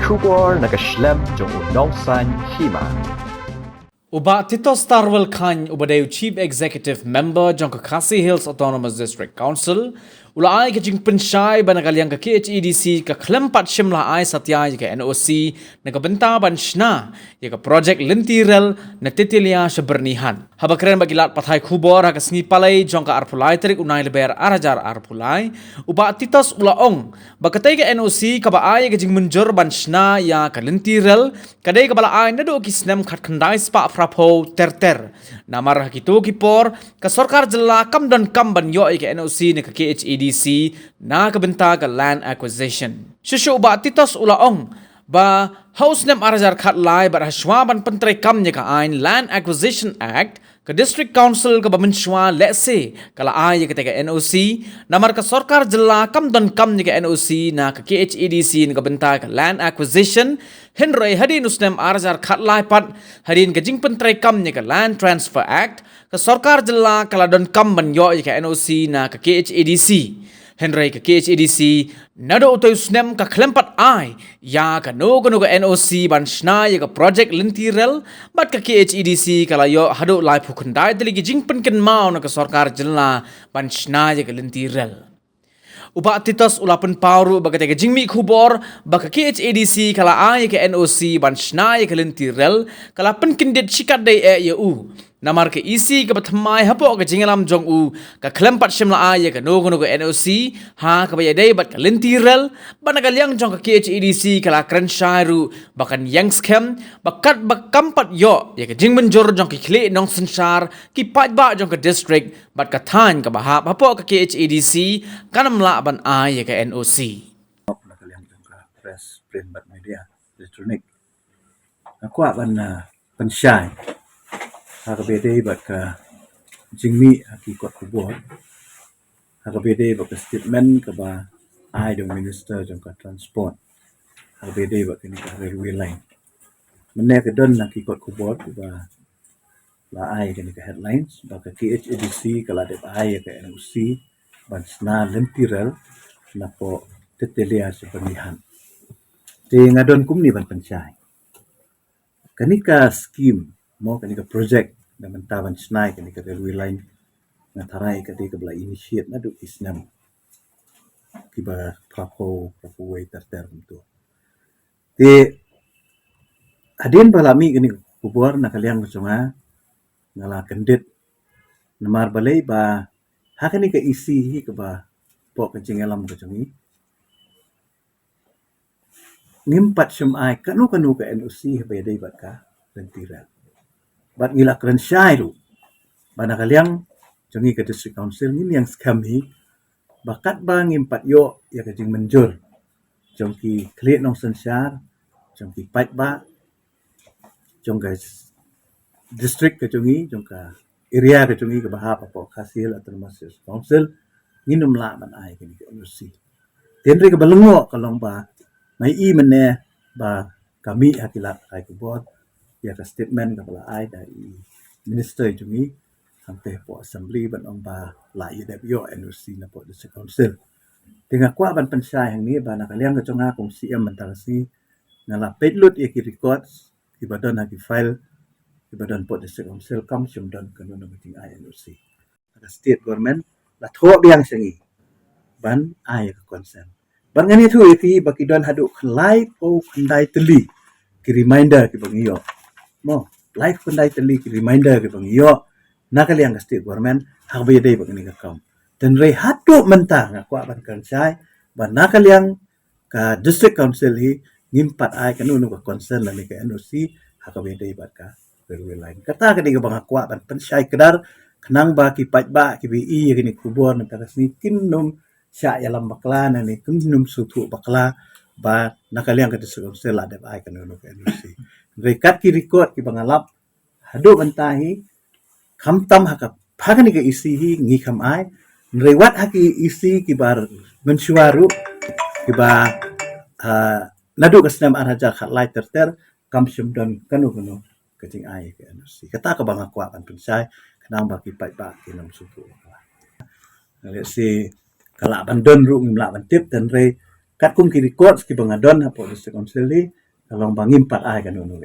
Kubor naga Khlem jong unongsan Hima. Uba Tito Starwell Khan Ubadeu Chief Executive Member jong Khasi Hills Autonomous District Council ulai ke jing pensyai banagaliang ke KHEDC ke Khlem pat shimla ai satya ke NOC na ke benta ban Shna ya ke project Lynti rel na Tetelia se Byrnihat habakren bagilat pathai khubor ha ke sngi palai jong ka arpulai terik unai leber arajar arpulai uba titos ulaong bakatai ke NOC ka ba ai ke jing menjur ban Shna ya ke Lynti rel kadai ke bala ai na do ki snem khat khandai spa frapo terter namar hakitu kipor ke sarkar jela kam dan kam ban yo ke NOC ne ke KHEDC na ke benta ke land acquisition shushu ba titos ulaong ba house nem arajar khat lai bar hashwa ban pentre kam ne ka ain land acquisition act ke district council ke bamenshwa let's say kala ai ke tega NOC namar ke sarkar jela kam dan kam ne ke NOC na ke KHEDC ne ke benta ke land acquisition Henry hadin usnem arajar khat lai pat hadin ke jing pentre kam ne ke land transfer act ke sarkar jela kala don kam ban yo ke NOC na ke KHEDC Henry ke KHEDC nado utoy usnem ka klempat ai ya ka no ke NOC ban Shna ya ke project Lynti rel bat ke KHEDC kala yo hado lai phukundai teli ke jing pen ken mau na ke sarkar jela ban Shna ya ke Lynti rel uba titos ulapan pauru baga tega jingmi khubor baga KHEDC kala ai ke NOC ban Shna ya ke Lynti rel kala pen kindet shikat dai e ya u namar ke isi ke batmai hapo ke jingalam jong u ka klempat shimla ai ke no ke NOC ha ke baya dai bat ke Lynti rel banagal yang jong ke KHEDC kala krenshairu bakan yang scam bakat bakampat yo ya ke jingmenjur jong ke khle nong sensar ki pat ba jong ke district bat ka than ke bahap hapo ke KHEDC kanamla ban ai ya ke NOC nakaliang jangka press print bat media elektronik aku akan pensyai hakabede bat ka jingmi haki kot kubor hakabede bat ka statement ka ba ai dong minister jangka transport hakabede bat kini ka railway line mene ke don haki kot kubor ka ba la ai kini ka headlines ba ka KHEDC kala de ai ka NOC ban Shna Lynti rel na po Tetelia sa Byrnihat. Di ngadon kumni ban pensyai. Kanika scheme mo kanika project na mantaban Shna kanika railway line na tarai ka di ka bala initiate na do isnam kiba prapo way terter itu. Di adin balami kanika kubur na kaliang kusunga ngala kendit namar balai ba hakani ka isi hi ka ba po ka jingalam kusungi ngimpat syamai kanu ka NOC bayadai bat ka Lynti rel bat ngila kran syairu bana kaliang jongi ka district council ngin yang scam hi bakat ba ngimpat yo ya ka jing menjur jongki khle nong sensar jongki pat ba jongka district ka jongi jongka area ka jongi ka bahap apa Khasi Hills Autonomous Council nginum la man ai ka NOC tenre ka balengo kalong ba mai i mene ba kami hatilat kai kubot ya ka statement ka bala ai dari minister jumi sampai po assembly ban ong ba la i yo NOC na po district council tinga kwa ban pensyai hang ni ba nakaliang ka chonga kung CM mentarasi ngala petlut ya ki records ibadon ha ki file ibadon po district council kam simdon kanu na meeting NOC ada state government la tho biang sengi ban ai ka concern ban ngani thu iti bakidon hadu khlai po khandai teli ki reminder ki bangiyo mo live khandai teli ki reminder ki bangiyo nakaliang ka state government hagbe dei bagani ka kam dan rei hatu mentah ngaku ban kansai ban nakaliang ka district council hi ngimpat ai kanu no ka concern la ni ka NOC hagbe dei bat ka railway line kata ka di ka bang akwa ban pensai kedar kenang ba ki pat ba ki bi i kini kubur nentaras ni kinum sya yalam bakla na ni kunum sutu bakla ba nakaliang ka district council la de ai kanu no ka NOC rekat ki record ki bangalap hadu bantahi khamtam hakap phagani ka isi hi ngi kham ai rewat haki isi ki bar mensyuaru ki ba nadu kasnam araja khatlai terter kam syumdon kanu kacing ai ka NOC kata ka bang akwa kan pensai kanang ba ki pai ba ki nam sutu let's say kala bandon ru ngimla ban tip dan re kat kum ki record ki bangadon apo district council ni kalau bangim pat ai kan unu